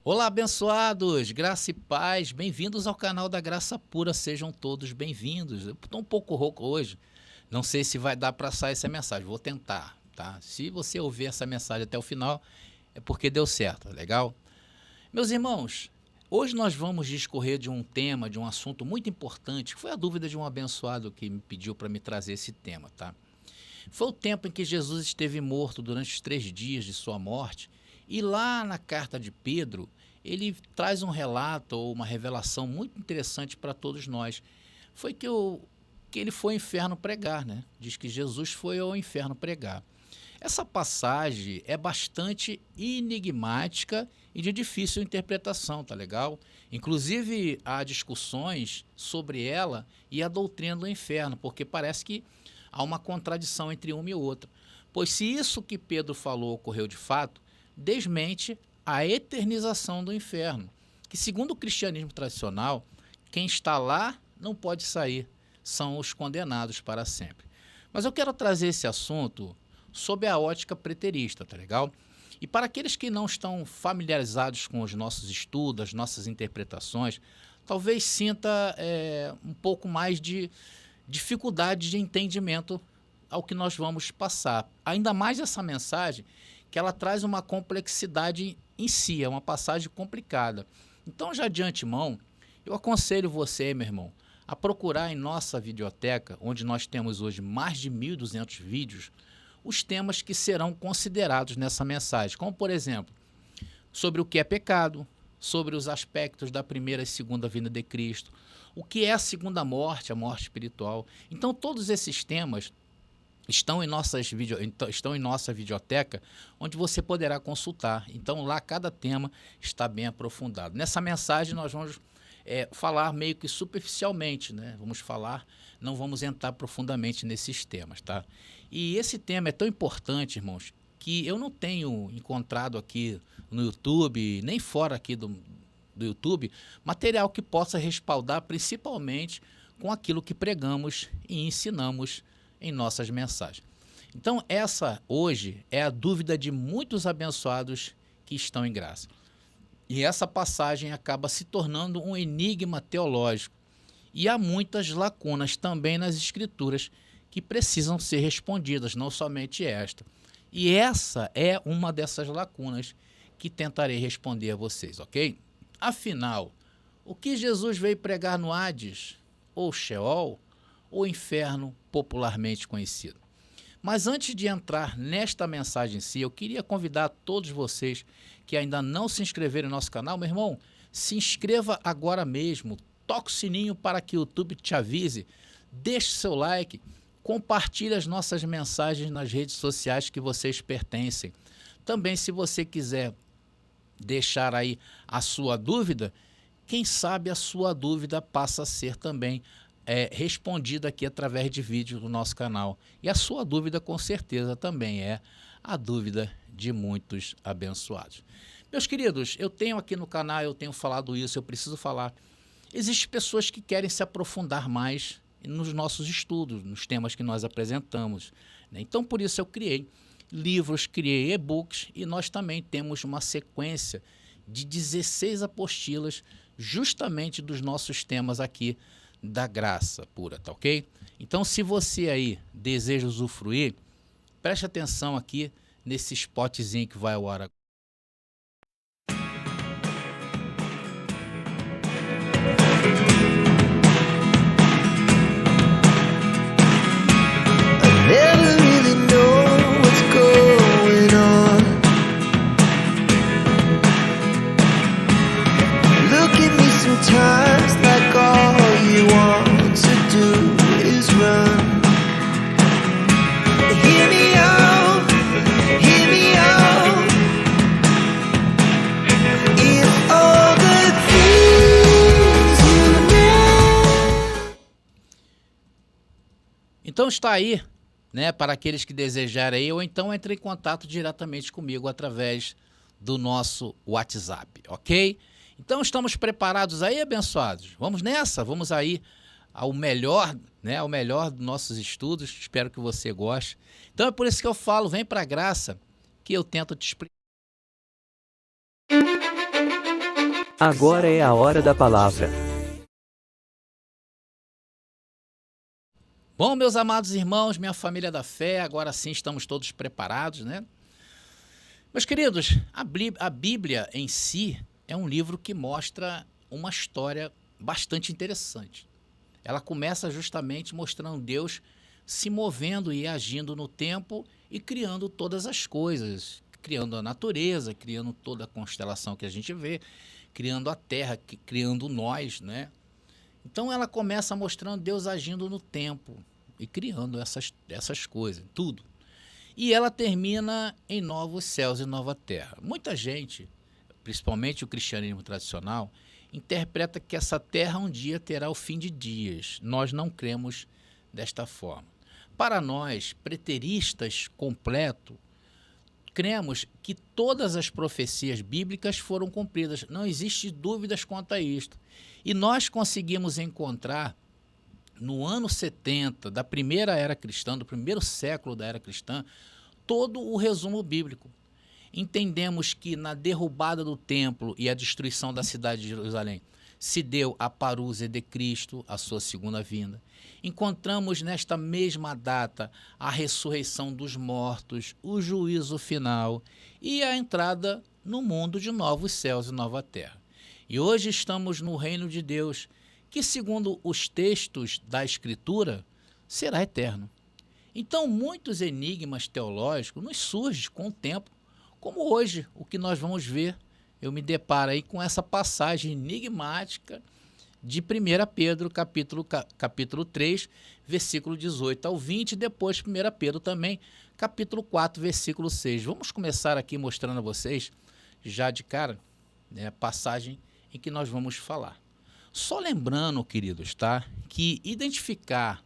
Olá, abençoados, graça e paz, bem-vindos ao canal da Graça Pura, sejam todos bem-vindos. Eu estou um pouco rouco hoje, não sei se vai dar para sair essa mensagem, vou tentar, tá? Se você ouvir essa mensagem até o final, é porque deu certo, legal? Meus irmãos, hoje nós vamos discorrer de um tema, de um assunto muito importante, que foi a dúvida de um abençoado que me pediu para me trazer esse tema, tá? Foi o tempo em que Jesus esteve morto durante os 3 dias de sua morte, e lá na carta de Pedro, ele traz um relato ou uma revelação muito interessante para todos nós. Foi que ele foi ao inferno pregar, né? Diz que Jesus foi ao inferno pregar. Essa passagem é bastante enigmática e de difícil interpretação, tá legal? Inclusive, há discussões sobre ela e a doutrina do inferno, porque parece que há uma contradição entre uma e outra. Pois se isso que Pedro falou ocorreu de fato, desmente a eternização do inferno, que segundo o cristianismo tradicional, quem está lá não pode sair, são os condenados para sempre. Mas eu quero trazer esse assunto sob a ótica preterista, tá legal? E para aqueles que não estão familiarizados com os nossos estudos, as nossas interpretações, talvez sinta um pouco mais de dificuldade de entendimento ao que nós vamos passar. Ainda mais essa mensagem, que ela traz uma complexidade em si, é uma passagem complicada. Então, já de antemão, eu aconselho você, meu irmão, a procurar em nossa videoteca, onde nós temos hoje mais de 1.200 vídeos, os temas que serão considerados nessa mensagem, como, por exemplo, sobre o que é pecado, sobre os aspectos da primeira e segunda vinda de Cristo, o que é a segunda morte, a morte espiritual. Então, todos esses temas estão em nossa videoteca, onde você poderá consultar. Então, lá cada tema está bem aprofundado. Nessa mensagem, nós vamos falar meio que superficialmente, né? Vamos falar, não vamos entrar profundamente nesses temas, tá? E esse tema é tão importante, irmãos, que eu não tenho encontrado aqui no YouTube, nem fora aqui do YouTube, material que possa respaldar principalmente com aquilo que pregamos e ensinamos em nossas mensagens. Então, essa hoje é a dúvida de muitos abençoados que estão em graça. E essa passagem acaba se tornando um enigma teológico. E há muitas lacunas também nas escrituras que precisam ser respondidas, não somente esta. E essa é uma dessas lacunas que tentarei responder a vocês, ok? Afinal, o que Jesus veio pregar no Hades, ou Sheol, ou inferno popularmente conhecido? Mas antes de entrar nesta mensagem em si, eu queria convidar todos vocês que ainda não se inscreveram no nosso canal, meu irmão, se inscreva agora mesmo, toque o sininho para que o YouTube te avise, deixe seu like, compartilhe as nossas mensagens nas redes sociais que vocês pertencem. Também, se você quiser deixar aí a sua dúvida, quem sabe a sua dúvida passa a ser também respondida aqui através de vídeo do nosso canal. E a sua dúvida, com certeza, também é a dúvida de muitos abençoados. Meus queridos, eu tenho aqui no canal, eu tenho falado isso, eu preciso falar. Existem pessoas que querem se aprofundar mais nos nossos estudos, nos temas que nós apresentamos, né? Então, por isso eu criei livros, criei e-books e nós também temos uma sequência de 16 apostilas justamente dos nossos temas aqui da graça pura, tá ok? Então, se você aí deseja usufruir, preste atenção aqui nesse spotzinho que vai ao ar agora. Never really know what's going on. Look at me sometimes like all you want to do is run. Hear me out, hear me out. If all the things you know. Então está aí, né, para aqueles que desejarem, ou então entre em contato diretamente comigo através do nosso WhatsApp, ok? Então estamos preparados aí, abençoados? Vamos nessa, vamos aí ao melhor, né, ao melhor dos nossos estudos, espero que você goste. Então é por isso que eu falo, vem para a graça, que eu tento te explicar. Agora é a hora da palavra. Bom, meus amados irmãos, minha família da fé, agora sim estamos todos preparados, né? Meus queridos, a Bíblia em si é um livro que mostra uma história bastante interessante. Ela começa justamente mostrando Deus se movendo e agindo no tempo e criando todas as coisas, criando a natureza, criando toda a constelação que a gente vê, criando a terra, criando nós, né? Então ela começa mostrando Deus agindo no tempo e criando essas coisas, tudo. E ela termina em novos céus e nova terra. Muita gente, principalmente o cristianismo tradicional, interpreta que essa terra um dia terá o fim de dias. Nós não cremos desta forma. Para nós, preteristas completo, cremos que todas as profecias bíblicas foram cumpridas. Não existe dúvidas quanto a isto. E nós conseguimos encontrar, no ano 70 da primeira era cristã, do primeiro século da era cristã, todo o resumo bíblico. Entendemos que na derrubada do templo e a destruição da cidade de Jerusalém se deu a parúzia de Cristo, a sua segunda vinda. Encontramos nesta mesma data a ressurreição dos mortos, o juízo final e a entrada no mundo de novos céus e nova terra. E hoje estamos no reino de Deus, que segundo os textos da Escritura, será eterno. Então muitos enigmas teológicos nos surgem com o tempo, como hoje, o que nós vamos ver. Eu me deparo aí com essa passagem enigmática de 1 Pedro, capítulo 3, versículo 18 ao 20, e depois 1 Pedro também, capítulo 4, versículo 6. Vamos começar aqui mostrando a vocês, já de cara, né, a passagem em que nós vamos falar. Só lembrando, queridos, tá, que identificar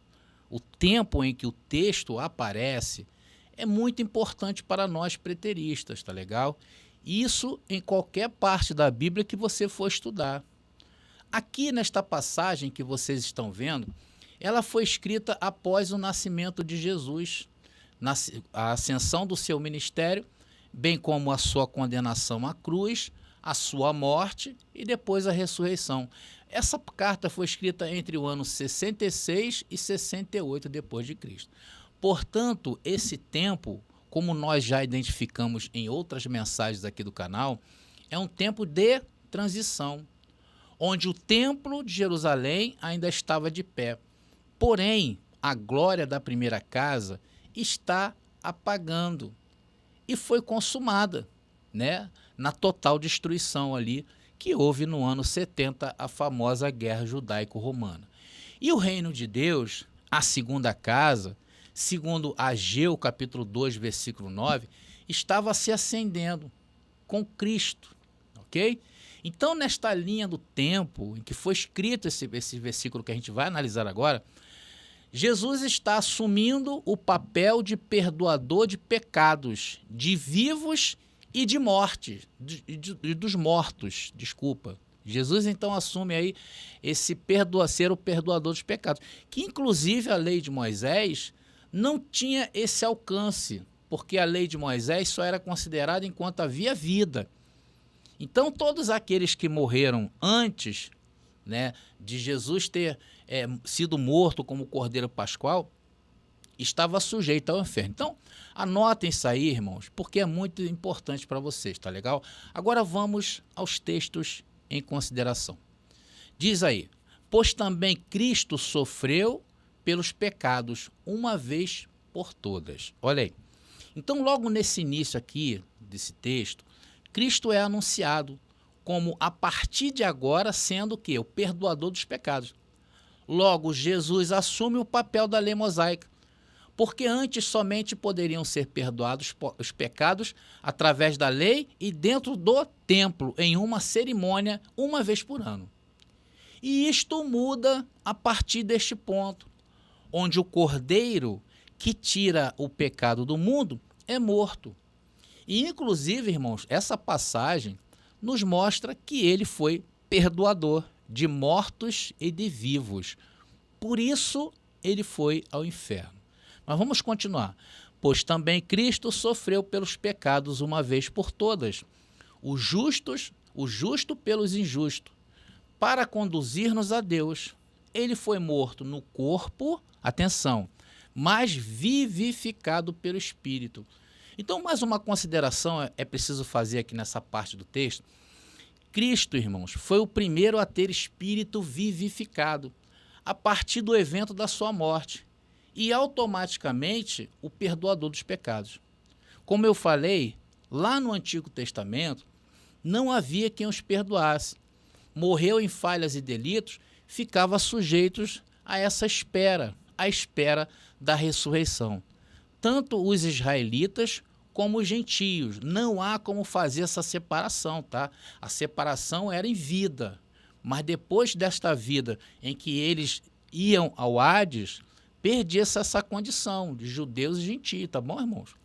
o tempo em que o texto aparece é muito importante para nós preteristas, tá legal? Isso em qualquer parte da Bíblia que você for estudar. Aqui nesta passagem que vocês estão vendo, ela foi escrita após o nascimento de Jesus, a ascensão do seu ministério, bem como a sua condenação à cruz, a sua morte e depois a ressurreição. Essa carta foi escrita entre o ano 66 e 68 depois de Cristo. Portanto, esse tempo, como nós já identificamos em outras mensagens aqui do canal, é um tempo de transição, onde o templo de Jerusalém ainda estava de pé. Porém, a glória da primeira casa está apagando e foi consumada, né, na total destruição ali que houve no ano 70, a famosa guerra judaico-romana. E o reino de Deus, a segunda casa, segundo Ageu, capítulo 2, versículo 9, estava se acendendo com Cristo, ok? Então, nesta linha do tempo em que foi escrito esse versículo que a gente vai analisar agora, Jesus está assumindo o papel de perdoador de pecados, de vivos e de morte, dos mortos, desculpa. Jesus então assume aí ser o perdoador dos pecados, que inclusive a lei de Moisés não tinha esse alcance, porque a lei de Moisés só era considerada enquanto havia vida. Então todos aqueles que morreram antes, né, de Jesus ter sido morto como Cordeiro Pascual, estava sujeito ao inferno. Então, anotem isso aí, irmãos, porque é muito importante para vocês, tá legal? Agora vamos aos textos em consideração. Diz aí, pois também Cristo sofreu pelos pecados uma vez por todas. Olha aí. Então, logo nesse início aqui desse texto, Cristo é anunciado como a partir de agora sendo o quê? O perdoador dos pecados. Logo, Jesus assume o papel da lei mosaica, porque antes somente poderiam ser perdoados os pecados através da lei e dentro do templo, em uma cerimônia, uma vez por ano. E isto muda a partir deste ponto, onde o Cordeiro que tira o pecado do mundo é morto. E, inclusive, irmãos, essa passagem nos mostra que ele foi perdoador de mortos e de vivos. Por isso, ele foi ao inferno. Mas vamos continuar. Pois também Cristo sofreu pelos pecados uma vez por todas, os justos o justo pelos injustos, para conduzir-nos a Deus. Ele foi morto no corpo, atenção, mas vivificado pelo Espírito. Então, mais uma consideração é preciso fazer aqui nessa parte do texto. Cristo, irmãos, foi o primeiro a ter espírito vivificado, a partir do evento da sua morte, e automaticamente o perdoador dos pecados. Como eu falei, lá no Antigo Testamento, não havia quem os perdoasse. Morreu em falhas e delitos, ficava sujeitos a essa espera, a espera da ressurreição. Tanto os israelitas como os gentios. Não há como fazer essa separação, tá? A separação era em vida, mas depois desta vida em que eles iam ao Hades, perdia-se essa condição de judeus e gentios, tá bom, irmãos?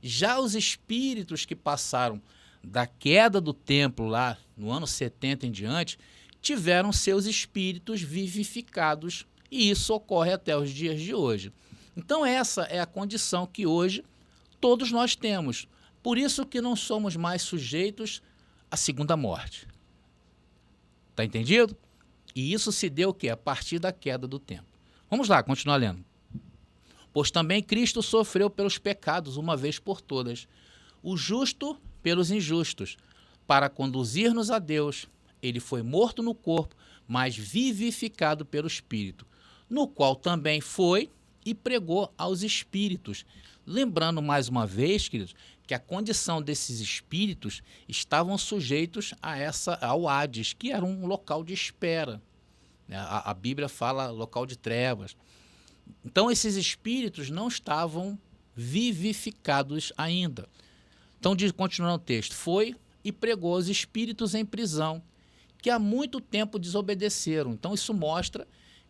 Já os espíritos que passaram da queda do templo lá no ano 70 em diante, tiveram seus espíritos vivificados, e isso ocorre até os dias de hoje. Então essa é a condição que hoje todos nós temos. Por isso que não somos mais sujeitos à segunda morte. Tá entendido? E isso se deu o quê? A partir da queda do templo. Vamos lá, continuar lendo. Pois também Cristo sofreu pelos pecados uma vez por todas, o justo pelos injustos, para conduzir-nos a Deus. Ele foi morto no corpo, mas vivificado pelo Espírito, no qual também foi e pregou aos espíritos. Lembrando mais uma vez, queridos, que a condição desses espíritos estavam sujeitos ao Hades, que era um local de espera. A Bíblia fala local de trevas. Então esses espíritos não estavam vivificados ainda. Então, continuando o texto, foi e pregou aos espíritos em prisão, que há muito tempo desobedeceram. Então isso mostra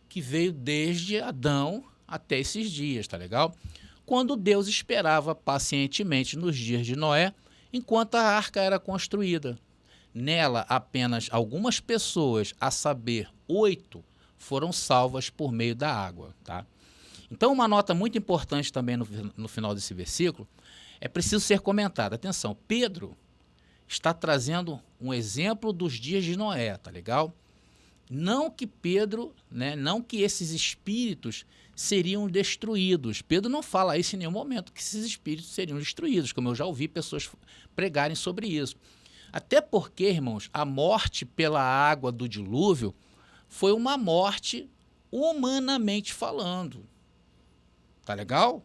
que veio desde Adão até esses dias, tá legal? Quando Deus esperava pacientemente nos dias de Noé, enquanto a arca era construída. Nela, apenas algumas pessoas, a saber, 8, foram salvas por meio da água, tá? Então, uma nota muito importante também no final desse versículo, é preciso ser comentada. Atenção, Pedro está trazendo um exemplo dos dias de Noé, tá legal? Não que Pedro, não que esses espíritos seriam destruídos. Pedro não fala isso em nenhum momento, que esses espíritos seriam destruídos, como eu já ouvi pessoas pregarem sobre isso. Até porque, irmãos, a morte pela água do dilúvio foi uma morte humanamente falando. Tá legal?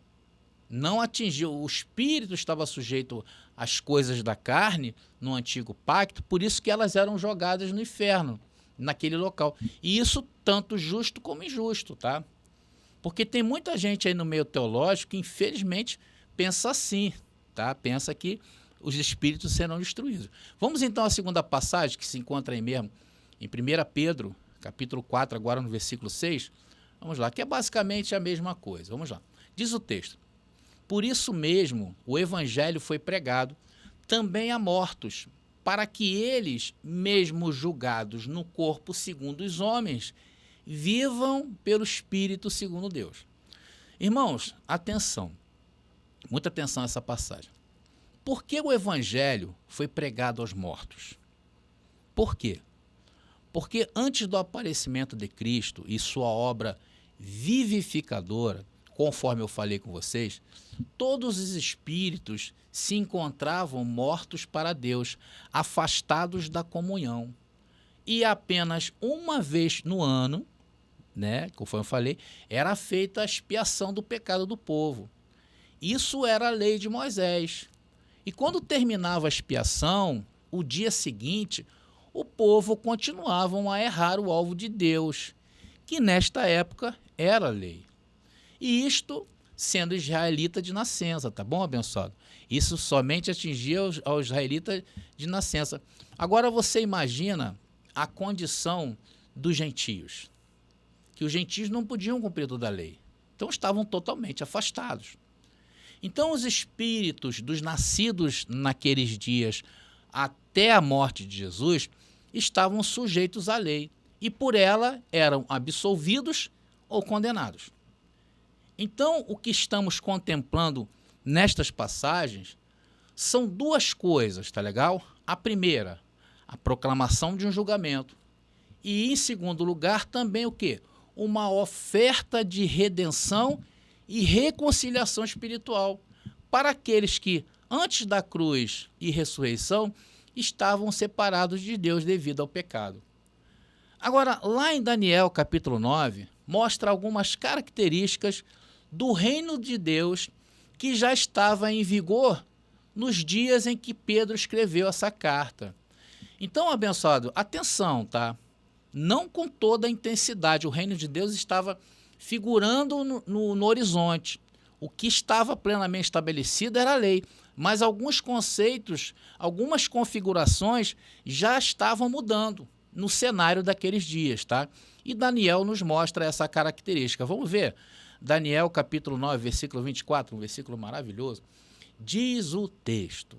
Não atingiu, o espírito estava sujeito às coisas da carne no antigo pacto, por isso que elas eram jogadas no inferno, naquele local. E isso tanto justo como injusto, tá? Porque tem muita gente aí no meio teológico que infelizmente pensa assim, tá? Pensa que os espíritos serão destruídos. Vamos então à segunda passagem que se encontra aí mesmo, em 1 Pedro, capítulo 4, agora no versículo 6. Vamos lá, que é basicamente a mesma coisa. Vamos lá. Diz o texto: por isso mesmo o evangelho foi pregado também a mortos, para que eles, mesmo julgados no corpo segundo os homens, vivam pelo Espírito segundo Deus. Irmãos, atenção, muita atenção a essa passagem. Por que o evangelho foi pregado aos mortos? Por quê? Porque antes do aparecimento de Cristo e sua obra vivificadora, conforme eu falei com vocês, todos os espíritos se encontravam mortos para Deus, afastados da comunhão. E apenas uma vez no ano, conforme eu falei, era feita a expiação do pecado do povo. Isso era a lei de Moisés. E quando terminava a expiação, o dia seguinte, o povo continuava a errar o alvo de Deus, que nesta época era a lei. E isto sendo israelita de nascença, tá bom, abençoado? Isso somente atingia aos israelitas de nascença. Agora você imagina a condição dos gentios, que os gentios não podiam cumprir toda a lei, então estavam totalmente afastados. Então os espíritos dos nascidos naqueles dias até a morte de Jesus estavam sujeitos à lei e por ela eram absolvidos ou condenados. Então, o que estamos contemplando nestas passagens são duas coisas, tá legal? A primeira, A proclamação de um julgamento. E, em segundo lugar, também o quê? Uma oferta de redenção e reconciliação espiritual para aqueles que, antes da cruz e ressurreição, estavam separados de Deus devido ao pecado. Agora, lá em Daniel, capítulo 9, mostra algumas características do reino de Deus que já estava em vigor nos dias em que Pedro escreveu essa carta. Então, abençoado, atenção, tá? Não com toda a intensidade. O reino de Deus estava figurando no horizonte. O que estava plenamente estabelecido era a lei, mas alguns conceitos, algumas configurações já estavam mudando no cenário daqueles dias, tá? E Daniel nos mostra essa característica. Vamos ver? Daniel, capítulo 9, versículo 24, um versículo maravilhoso. Diz o texto: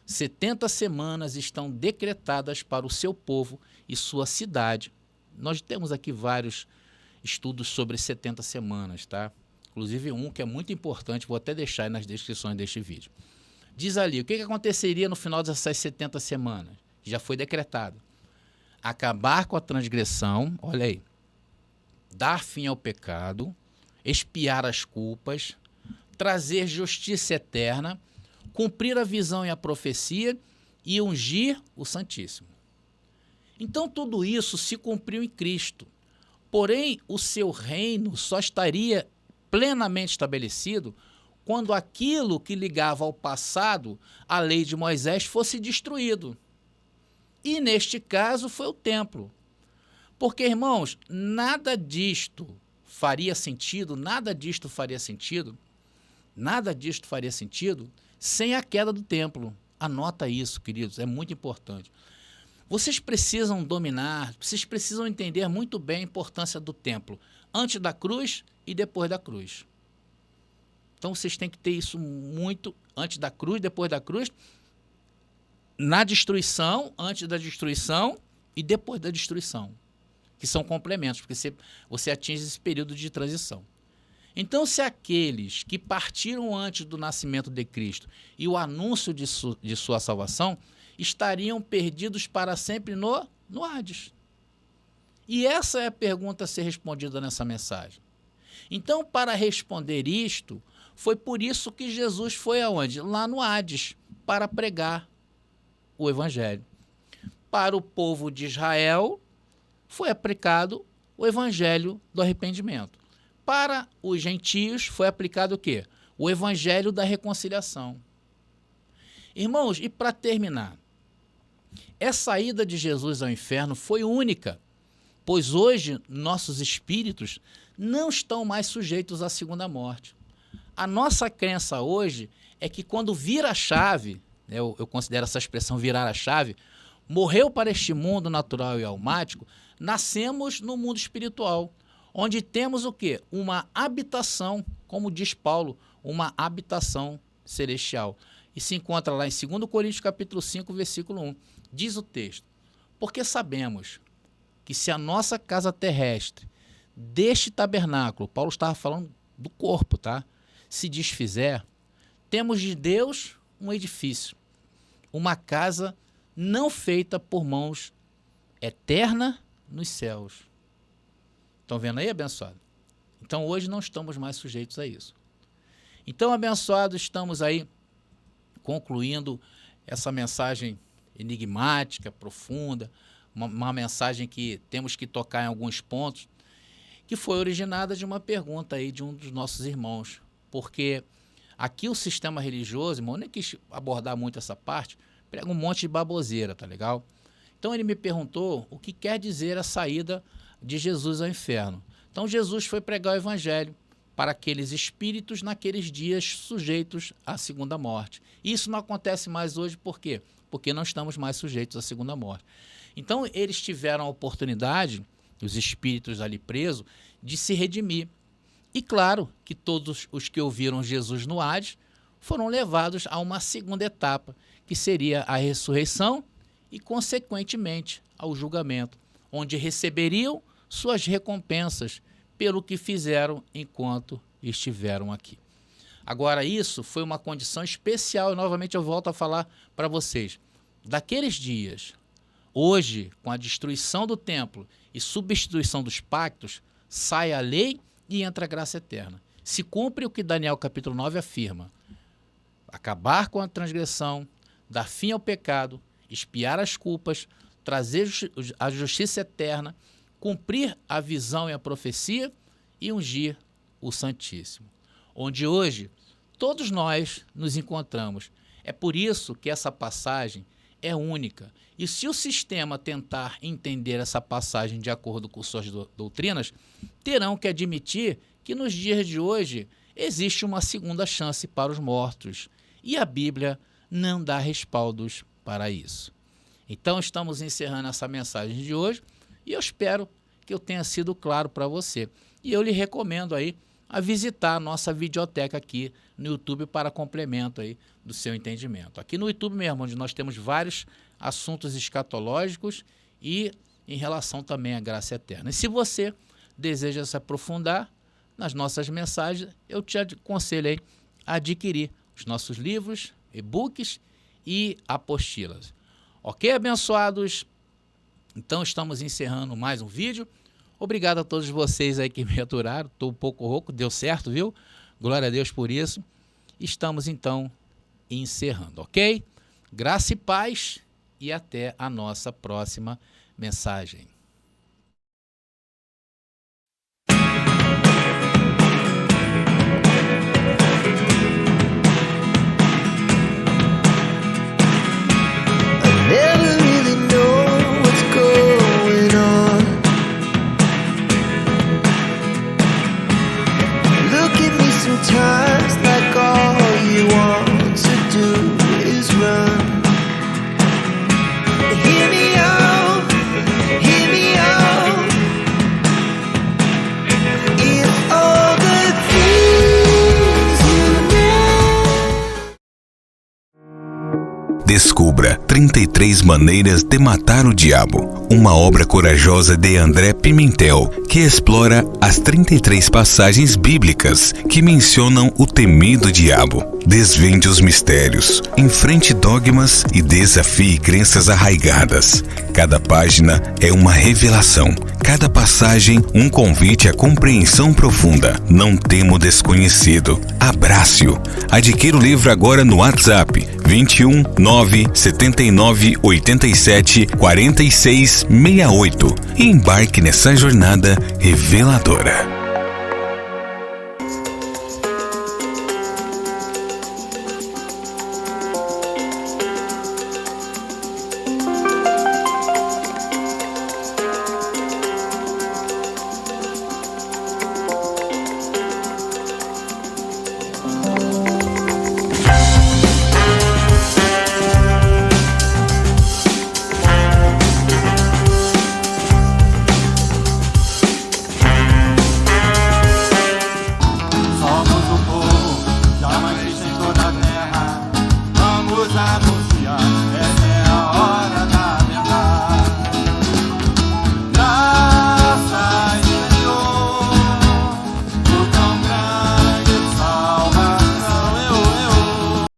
70 semanas estão decretadas para o seu povo e sua cidade. Nós temos aqui vários estudos sobre 70 semanas, tá? Inclusive um que é muito importante, vou até deixar aí nas descrições deste vídeo. Diz ali, o que aconteceria no final dessas 70 semanas? Já foi decretado. Acabar com a transgressão, olha aí, dar fim ao pecado, expiar as culpas, trazer justiça eterna, cumprir a visão e a profecia e ungir o Santíssimo. Então tudo isso se cumpriu em Cristo. Porém, o seu reino só estaria plenamente estabelecido quando aquilo que ligava ao passado, a lei de Moisés, fosse destruído. E neste caso foi o templo. Porque, irmãos, nada disto faria sentido sem a queda do templo. Anota isso, queridos, é muito importante. Vocês precisam dominar, vocês precisam entender muito bem a importância do templo, antes da cruz e depois da cruz. Então vocês têm que ter isso muito antes da cruz, depois da cruz, na destruição, antes da destruição e depois da destruição, que são complementos, porque você atinge esse período de transição. Então, se aqueles que partiram antes do nascimento de Cristo e o anúncio de sua salvação estariam perdidos para sempre no Hades. E essa é a pergunta a ser respondida nessa mensagem. Então, para responder isto, foi por isso que Jesus foi aonde? Lá no Hades, para pregar o Evangelho. Para o povo de Israel, foi aplicado o Evangelho do arrependimento. Para os gentios, foi aplicado o quê? O Evangelho da reconciliação. Irmãos, e para terminar, essa ida de Jesus ao inferno foi única, pois hoje nossos espíritos não estão mais sujeitos à segunda morte. A nossa crença hoje é que quando vira a chave, eu considero essa expressão virar a chave, morreu para este mundo natural e almático, nascemos no mundo espiritual, onde temos o quê? Uma habitação, como diz Paulo, uma habitação celestial. E se encontra lá em 2 Coríntios capítulo 5, versículo 1. Diz o texto: porque sabemos que se a nossa casa terrestre deste tabernáculo, Paulo estava falando do corpo, tá? Se desfizer, temos de Deus um edifício, uma casa não feita por mãos, eterna nos céus. Estão vendo aí, abençoado? Então hoje não estamos mais sujeitos a isso. Então, abençoados, estamos aí concluindo essa mensagem enigmática, profunda, uma mensagem que temos que tocar em alguns pontos, que foi originada de uma pergunta aí de um dos nossos irmãos. Porque aqui o sistema religioso, irmão, eu nem quis abordar muito essa parte, prega um monte de baboseira, tá legal? Então ele me perguntou o que quer dizer a saída de Jesus ao inferno. Então Jesus foi pregar o evangelho para aqueles espíritos naqueles dias sujeitos à segunda morte. Isso não acontece mais hoje, por quê? Porque não estamos mais sujeitos à segunda morte. Então eles tiveram a oportunidade, os espíritos ali presos, de se redimir. E claro que todos os que ouviram Jesus no Hades foram levados a uma segunda etapa, que seria a ressurreição e, consequentemente, ao julgamento, onde receberiam suas recompensas pelo que fizeram enquanto estiveram aqui. Agora, isso foi uma condição especial, e novamente eu volto a falar para vocês. Daqueles dias hoje, com a destruição do templo e substituição dos pactos, sai a lei e entra a graça eterna. Se cumpre o que Daniel capítulo 9 afirma: acabar com a transgressão, dar fim ao pecado, expiar as culpas, trazer a justiça eterna, cumprir a visão e a profecia e ungir o Santíssimo. Onde hoje todos nós nos encontramos. É por isso que essa passagem é única. E se o sistema tentar entender essa passagem de acordo com suas doutrinas, terão que admitir que nos dias de hoje existe uma segunda chance para os mortos. E a Bíblia não dá respaldos para isso. Então estamos encerrando essa mensagem de hoje e eu espero que eu tenha sido claro para você. E eu lhe recomendo aí a visitar a nossa videoteca aqui no YouTube para complemento aí do seu entendimento. Aqui no YouTube mesmo, onde nós temos vários assuntos escatológicos e em relação também à graça eterna. E se você deseja se aprofundar nas nossas mensagens, eu te aconselho aí a adquirir os nossos livros, e-books e apostilas. Ok, abençoados? Então estamos encerrando mais um vídeo. Obrigado a todos vocês aí que me aturaram. Estou um pouco rouco, deu certo, viu? Glória a Deus por isso. Estamos então encerrando, ok? Graça e paz e até a nossa próxima mensagem. Never really know what's going on. Look at me sometimes like all you want to do is run. Hear me out, hear me out. In all the things you know. Descubra 33 Maneiras de Matar o Diabo, uma obra corajosa de André Pimentel, que explora as 33 passagens bíblicas que mencionam o temido diabo. Desvende os mistérios, enfrente dogmas e desafie crenças arraigadas. Cada página é uma revelação, cada passagem um convite à compreensão profunda. Não tema o desconhecido, abrace-o. Adquira o livro agora no WhatsApp 21 979 87 46 68 e embarque nessa jornada reveladora.